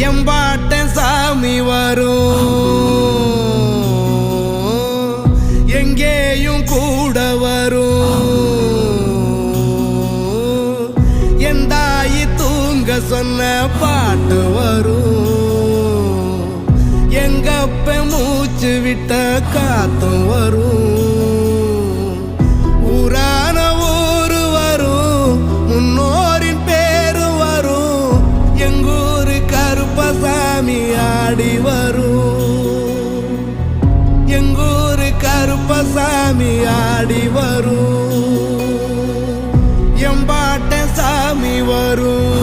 எம்பாட்ட சாமி வரும், எங்கேயும் கூட வரும். என் தாயி தூங்க சொன்ன பாட்டு வரும், எங்கப்ப மூச்சு விட்ட காத்தும் வரும். ஊரான ஊரு வரும், முன்னோரின் பேரு வரும். எங்கூரு கருப்பசாமி ஆடி வரும், எங்கூரு கருப்பசாமி ஆடி வரும். எம்பாட்ட சாமி வரும்.